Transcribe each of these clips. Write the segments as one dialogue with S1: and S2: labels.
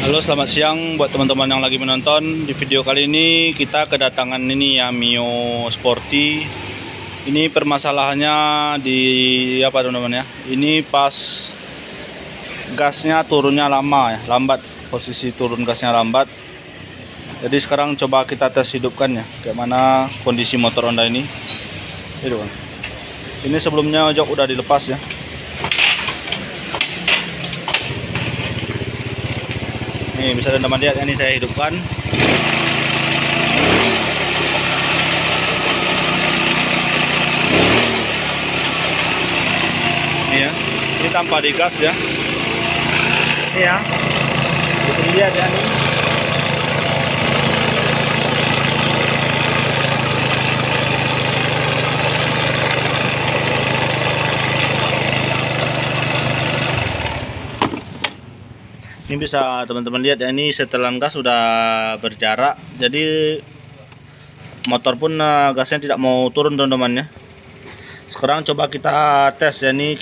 S1: Halo, selamat siang buat teman-teman yang lagi menonton. Di video kali ini kita kedatangan ini ya, Mio Sporty. Ini permasalahannya di apa teman-teman ya? Ini pas gasnya turunnya lama ya, lambat. Posisi turun gasnya lambat. Jadi sekarang coba kita tes hidupkan ya, kayak mana kondisi motor Honda ini. Ini sebelumnya jok udah dilepas ya. Nih bisa teman-teman lihat, ini saya hidupkan. Ini ya, ini tanpa digas ya. Ini ya, bisa dilihat ya nih. Ini bisa teman-teman lihat ya, ini setelan gas sudah berjarak, jadi motor pun gasnya tidak mau turun teman-teman ya. Sekarang coba kita tes ya, ini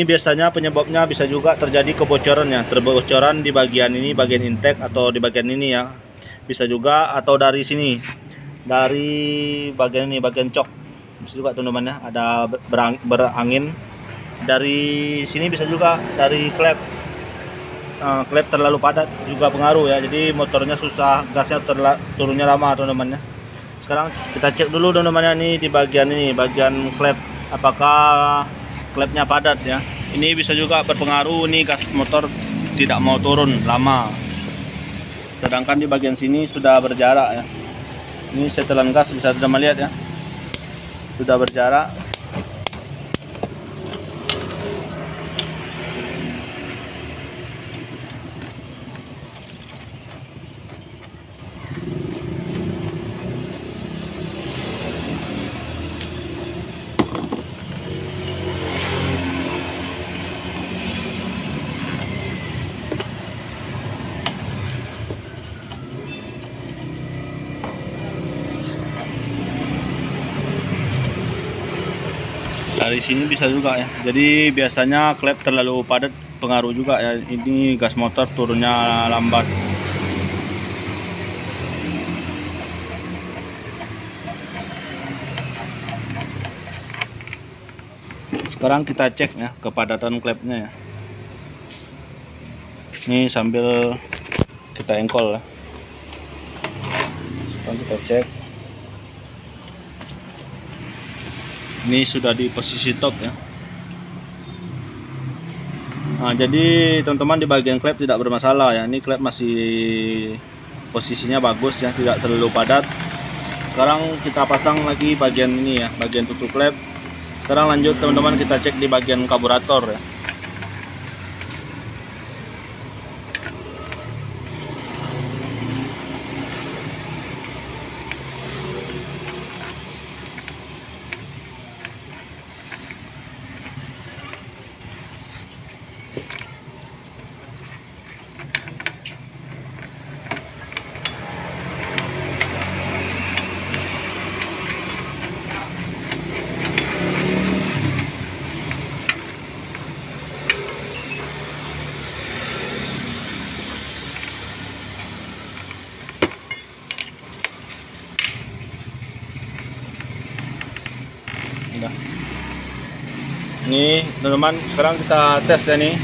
S1: biasanya penyebabnya bisa juga terjadi kebocoran ya, terbocoran di bagian ini, bagian intake atau di bagian ini ya, bisa juga atau dari sini, dari bagian ini, bagian cok bisa juga teman-teman ya, ada berangin dari sini, bisa juga dari klep. Klep terlalu padat juga pengaruh ya, jadi motornya susah, gasnya turunnya lama teman-teman ya. Sekarang kita cek dulu teman-teman ya, ini di bagian ini, bagian klep, apakah klepnya padat ya. Ini bisa juga berpengaruh, nih gas motor tidak mau turun lama, sedangkan di bagian sini sudah berjarak ya. Ini setelan gas bisa teman-teman lihat ya, sudah berjarak. Dari sini bisa juga ya, jadi biasanya klep terlalu padat pengaruh juga ya, ini gas motor turunnya lambat. Sekarang kita cek ya kepadatan klepnya ya, ini sambil kita engkol ya. Sekarang kita cek, ini sudah di posisi top ya. Nah, jadi teman-teman di bagian klep tidak bermasalah ya, ini klep masih posisinya bagus ya, tidak terlalu padat. Sekarang kita pasang lagi bagian ini ya, bagian tutup klep. Sekarang lanjut teman-teman, kita cek di bagian karburator ya. Ini teman-teman, sekarang kita tes ya nih,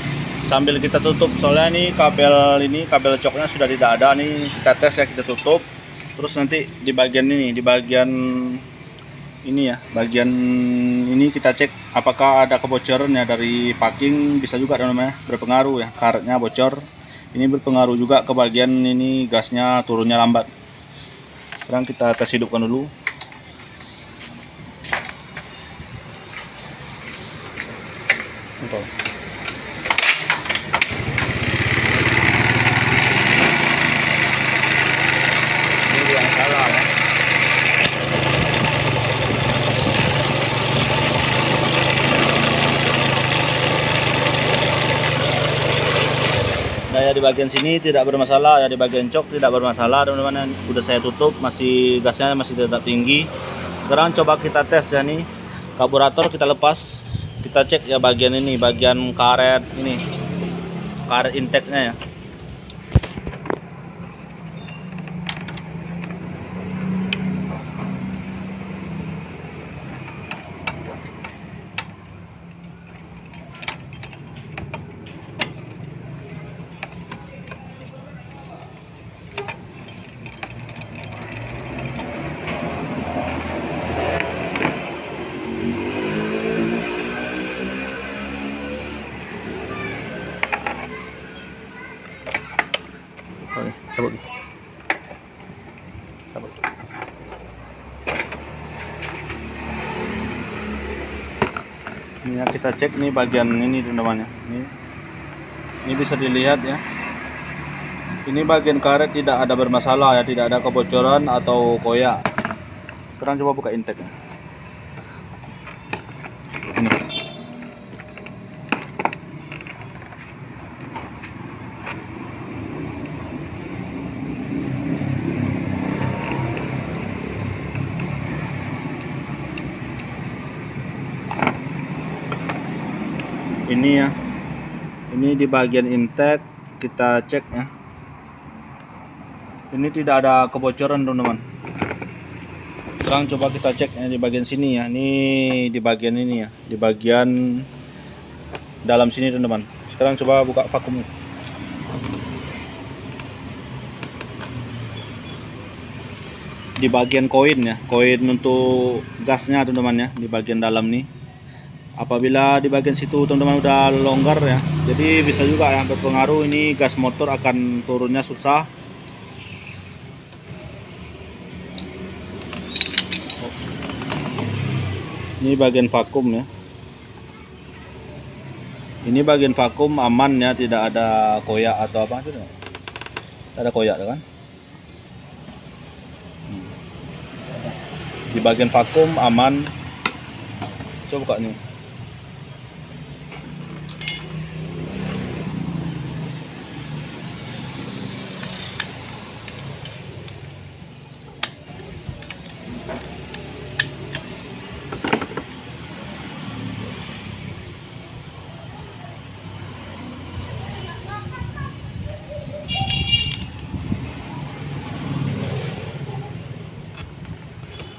S1: sambil kita tutup, soalnya ini kabel coknya sudah tidak ada nih. Kita tes ya, kita tutup, terus nanti di bagian ini, ya, bagian ini kita cek apakah ada kebocoran ya dari packing. Bisa juga teman-teman ya, berpengaruh ya, karetnya bocor. Ini berpengaruh juga ke bagian ini, gasnya turunnya lambat. Sekarang kita tes hidupkan dulu. Betul. Ini yang salah ya. Daya di bagian sini tidak bermasalah ya, di bagian cok tidak bermasalah teman-teman. Udah saya tutup, masih gasnya masih tetap tinggi. Sekarang coba kita tes ya nih, karburator kita lepas. Kita cek ya bagian ini, bagian karet ini. karet intake-nya ya. Oke, cabut. Cabut. Ini ya, kita cek nih bagian ini teman-teman ya. Ini bisa dilihat ya. Ini bagian karet tidak ada bermasalah ya, tidak ada kebocoran atau koyak. Sekarang coba buka intake ya. Ini. Ini ya, ini di bagian intake kita cek ya. Ini tidak ada kebocoran teman-teman. Sekarang coba kita cek ya di bagian sini ya. Ini di bagian ini ya, di bagian dalam sini teman-teman. Sekarang coba buka vakum. Di bagian koin ya, koin untuk gasnya teman-teman ya, di bagian dalam nih. Apabila di bagian situ teman-teman udah longgar ya, jadi bisa juga ya berpengaruh, ini gas motor akan turunnya susah. Ini bagian vakum ya. Ini bagian vakum aman ya, tidak ada koyak atau apa itu. Tidak ada koyak kan? Di bagian vakum aman. Coba buka nih.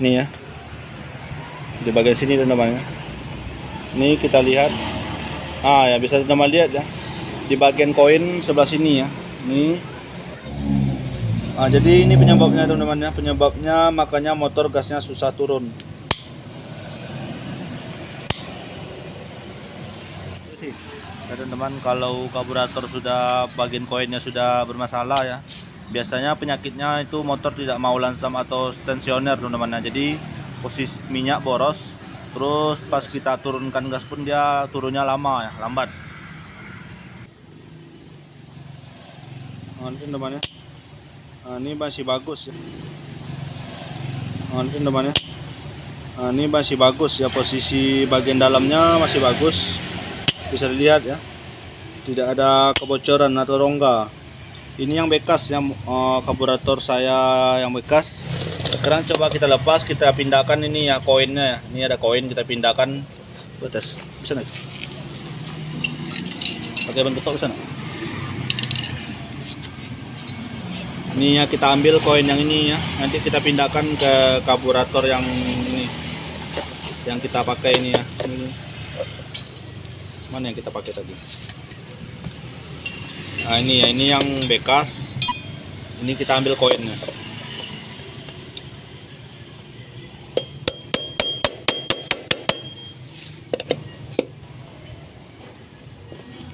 S1: Ini ya, di bagian sini teman-teman ya. Ini kita lihat, ya bisa teman-teman lihat ya, di bagian koin sebelah sini ya. Ini, jadi ini penyebabnya teman-teman ya, penyebabnya makanya motor gasnya susah turun. Ya teman-teman, kalau karburator sudah bagian koinnya sudah bermasalah ya, biasanya penyakitnya itu motor tidak mau lansam atau tensioner teman-teman. Jadi posisi minyak boros, terus pas kita turunkan gas pun dia turunnya lama ya, lambat. Ini teman-teman ya, ini masih bagus ya. Ini teman-teman ya, ini masih bagus ya, posisi bagian dalamnya masih bagus, bisa dilihat ya, tidak ada kebocoran atau rongga. Ini yang bekas yang karburator saya yang bekas. Sekarang coba kita lepas, kita pindahkan ini ya koinnya ya. Ini ada koin, kita pindahkan ke atas. Bisa nggak? Pakai bentuk bisa nggak? Ini ya, kita ambil koin yang ini ya. Nanti kita pindahkan ke karburator yang ini, yang kita pakai ini ya. Ini. Mana yang kita pakai tadi? Nah ini ya, ini yang bekas. Ini kita ambil koinnya.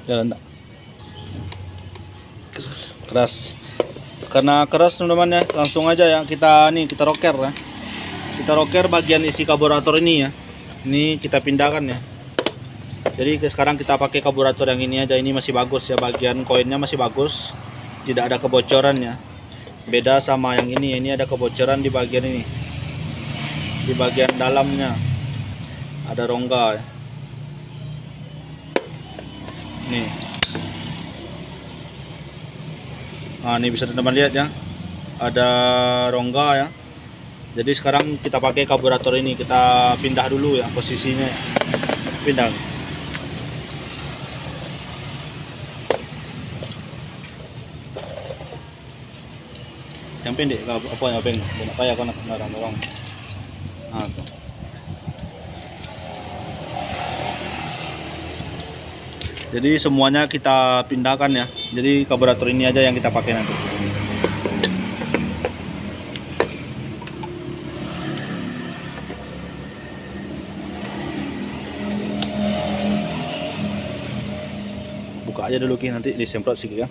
S1: Jalan tak? Keras. Karena keras teman-teman ya, langsung aja ya kita rocker ya. Kita rocker bagian isi karburator ini ya. Ini kita pindahkan ya. Jadi sekarang kita pakai karburator yang ini aja. Ini masih bagus ya, bagian koinnya masih bagus, tidak ada kebocoran ya. Beda sama yang ini ada kebocoran di bagian ini, di bagian dalamnya ada rongga ya. Nih, ini bisa teman-teman lihat ya, ada rongga ya. Jadi sekarang kita pakai karburator ini, kita pindah dulu ya posisinya ya. Pindah. yang pendek apa yang beng banyak kaya kan barang orang. Nah, tuh. Jadi semuanya kita pindahkan ya. Jadi karburator ini aja yang kita pakai nanti. Buka aja dulu Ki, nanti disemprot sedikit ya.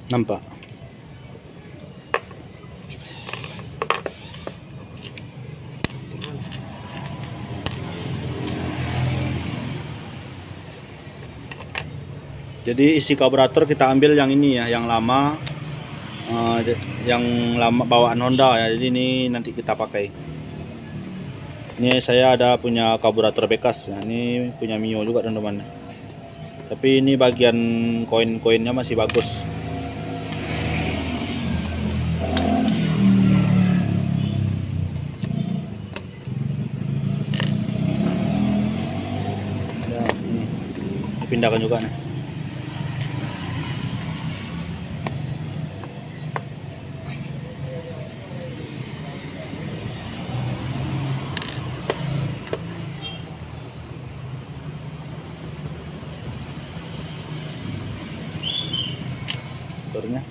S1: Nampak. Jadi isi karburator kita ambil yang ini ya, yang lama, bawaan Honda ya. Jadi ini nanti kita pakai. Ini saya ada punya karburator bekas ya. Ini punya Mio juga teman-teman. Tapi ini bagian koin-koinnya masih bagus. Pindahkan juga nih. Motornya.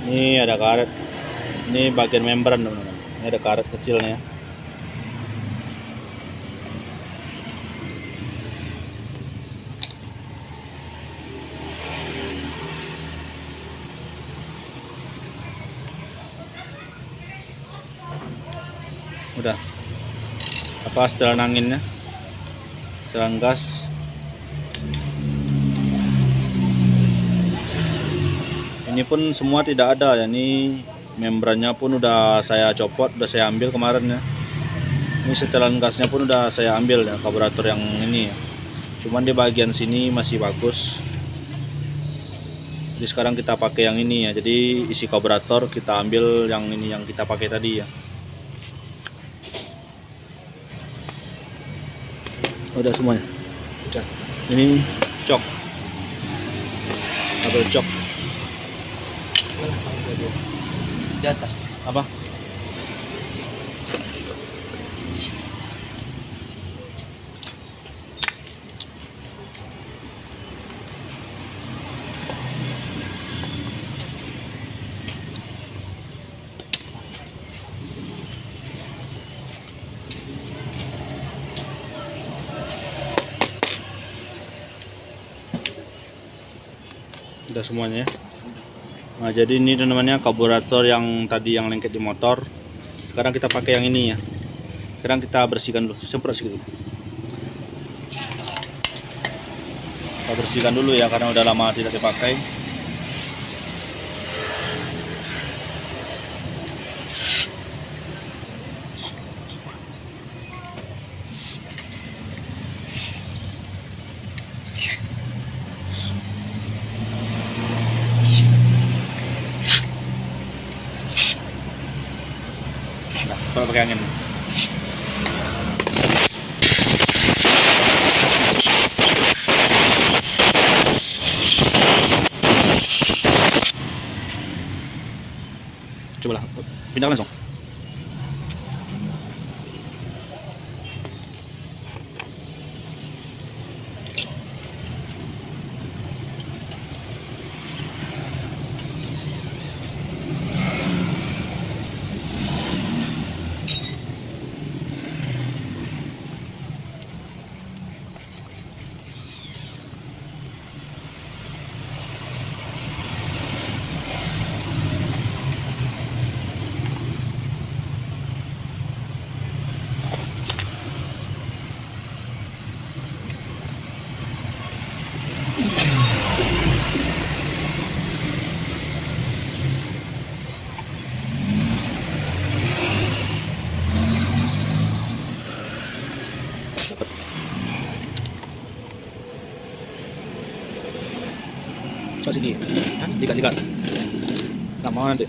S1: Ini ada karet. Ini bagian membran teman-teman. Ini ada karet kecilnya. Udah. Apa setelan anginnya? Setelan gas. Ini pun semua tidak ada ya. Ini membrannya pun udah saya copot, udah saya ambil kemarin ya. Ini setelan gasnya pun udah saya ambil ya, karburator yang ini ya. Cuman di bagian sini masih bagus. Jadi sekarang kita pakai yang ini ya. Jadi isi karburator kita ambil yang ini yang kita pakai tadi ya. Udah semuanya. Ini cok. Kabel cok.
S2: Di atas.
S1: Apa? Udah semuanya ya. Nah, jadi ini namanya karburator yang tadi yang lengket di motor. Sekarang kita pakai yang ini ya. Sekarang kita bersihkan dulu, semprot sedikit. Kita bersihkan dulu ya karena udah lama tidak dipakai. Nah, kalau pakai angin. Cobalah, pindah langsung. Coba sini. Likat. Nggak mau nanti.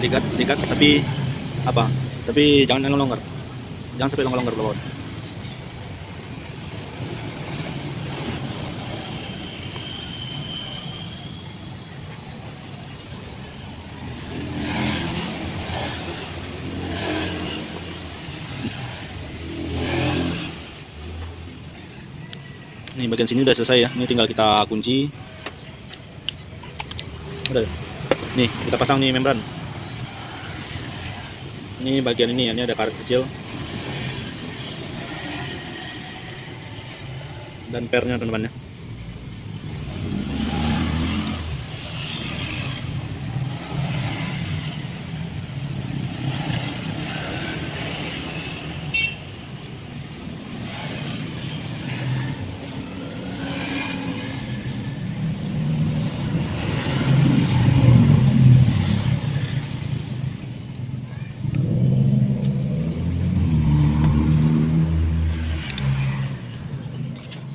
S1: Likat tapi apa? Tapi jangan longgar. Jangan sampai longgar ke bawah. Ini bagian sini udah selesai ya. Ini tinggal kita kunci. Udah. Nih, kita pasang nih membran. Ini bagian ini ya, ini ada karet kecil. Dan pernya teman-teman ya.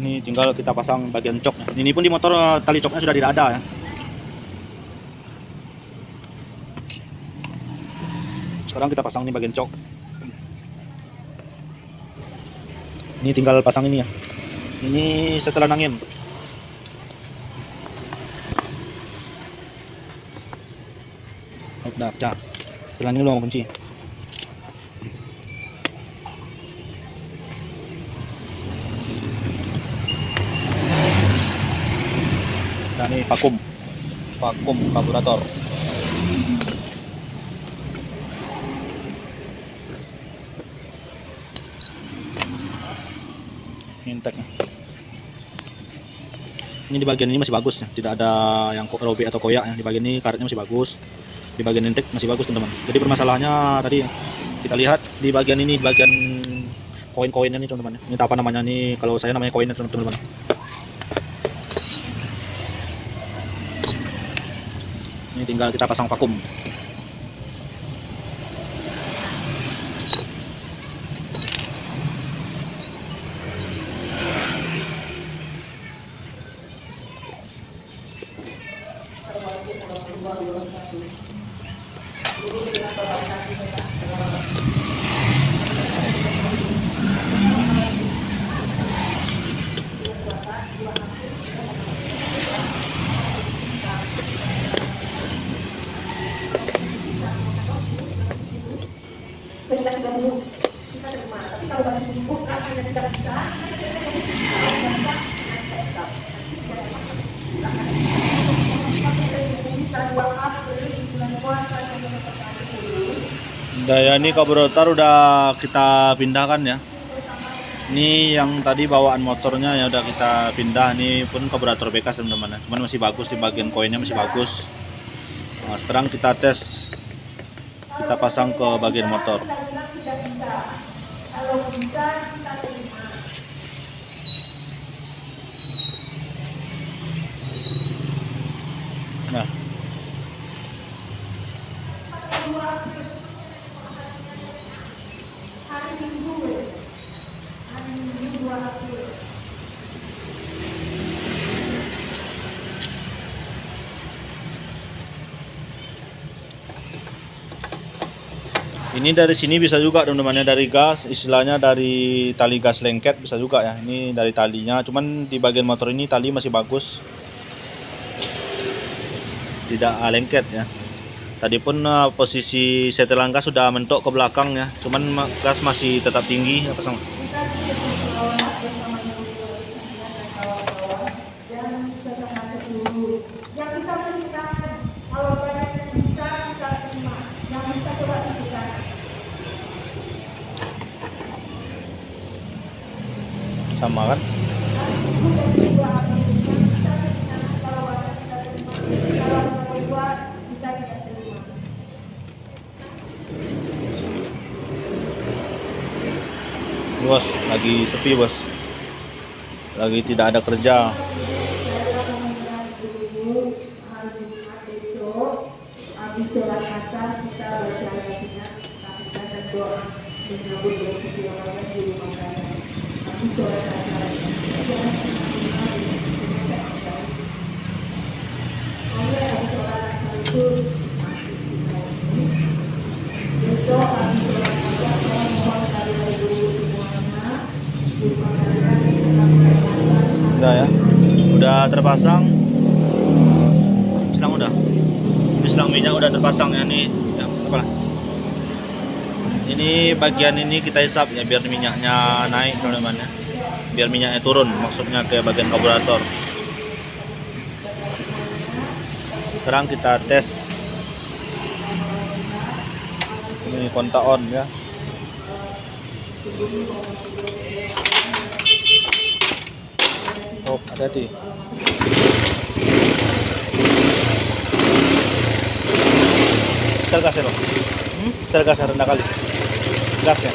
S1: Ini tinggal kita pasang bagian coknya. Ini pun di motor tali coknya sudah tidak ada ya. Sekarang kita pasang nih bagian cok. Ini tinggal pasang ini ya. Ini setelan angin. Udah pecah. Setelan ini belum kunci. Nah, ini vakum karburator. Intek. Ini di bagian ini masih bagus ya, tidak ada yang robek atau koyak ya. Di bagian ini karetnya masih bagus, di bagian intek masih bagus teman-teman. Jadi permasalahannya tadi kita lihat di bagian ini, di bagian koin-koinnya nih teman-teman. Ini apa namanya nih, kalau saya namanya koinnya teman-teman. Ini tinggal kita pasang vakum. Daya ini karburator udah kita pindahkan ya. Ini yang tadi bawaan motornya ya udah kita pindah. Ini pun karburator bekas teman-teman ya. Cuman masih bagus, di bagian koinnya masih bagus. Nah, sekarang kita tes, kita pasang ke bagian motor. Nah, ini dari sini bisa juga teman-teman ya, dari gas, istilahnya dari tali gas lengket bisa juga ya. Ini dari talinya, cuman di bagian motor ini tali masih bagus, tidak lengket ya. Tadi pun posisi setelan gas sudah mentok ke belakang ya, cuman gas masih tetap tinggi ya, pasang. Sama kan? Bos, lagi sepi bos, lagi tidak ada kerja. Udah ya, udah terpasang. Selang udah. Ini selang minyak udah terpasang ya nih. Ya, apalah. Ini bagian ini kita hisap ya biar minyaknya naik teman-teman ya. Biar minyaknya turun, maksudnya ke bagian karburator. Sekarang kita tes. Ini kontak on ya. Oh, hati-hati. Setel gasnya loh. Setel gasnya rendah kali. Gasnya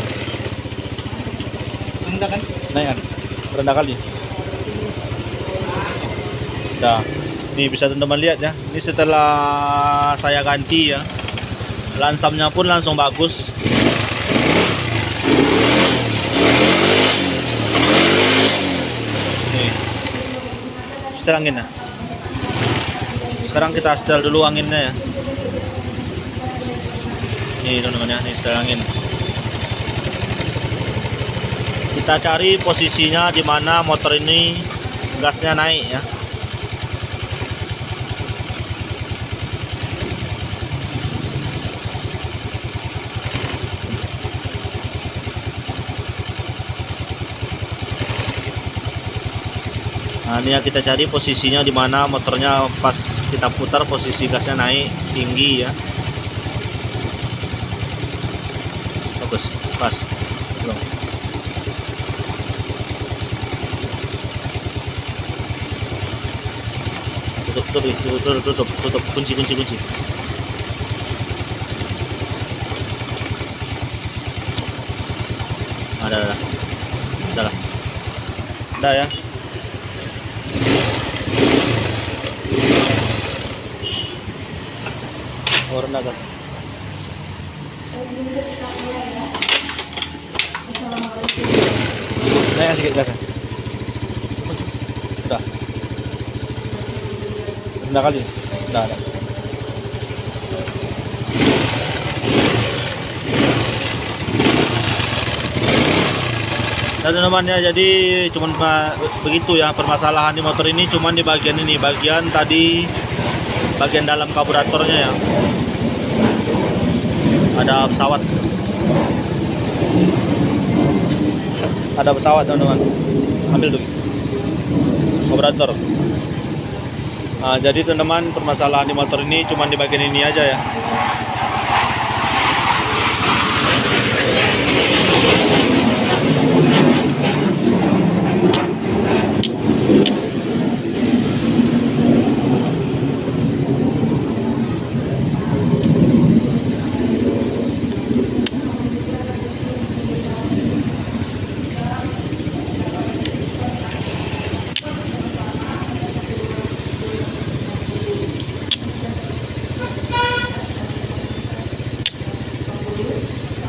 S2: Rendah kan?
S1: naik kan? Rendah kali. Dah. Nih bisa teman-teman lihat ya. Ini setelah saya ganti ya. Lansamnya pun langsung bagus. Nih. Setel anginnya. Sekarang kita setel dulu anginnya ya. Nih teman-teman ya, nih setel angin. Kita cari posisinya di mana motor ini gasnya naik ya. Nah, ini ya kita cari posisinya di mana motornya pas kita putar posisi gasnya naik tinggi ya. Bagus, pas. Belum. Tutup, kunci. Ada, udah lah, udah ya. Oh, rendah gas. Naik sedikit gasnya. Udah. Rendah kali. Udah. Nah, teman-teman ya, jadi cuman begitu ya permasalahan di motor ini, cuman di bagian ini, bagian tadi, bagian dalam karburatornya ya. Ada pesawat. Ada pesawat teman-teman. Ambil tuh karburator. Nah, jadi teman-teman permasalahan di motor ini cuman di bagian ini aja ya.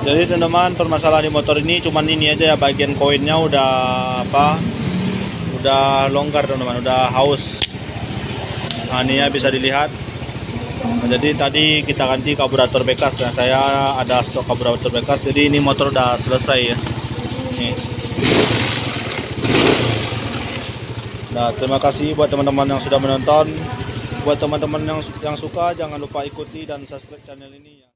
S1: Jadi teman-teman permasalahan di motor ini cuman ini aja ya, bagian koinnya udah udah longgar teman-teman, udah haus. Nah, ini ya bisa dilihat. Nah, jadi tadi kita ganti karburator bekas ya, saya ada stok karburator bekas, jadi ini motor udah selesai ya. Nih. Nah, terima kasih buat teman-teman yang sudah menonton. Buat teman-teman yang suka, jangan lupa ikuti dan subscribe channel ini ya.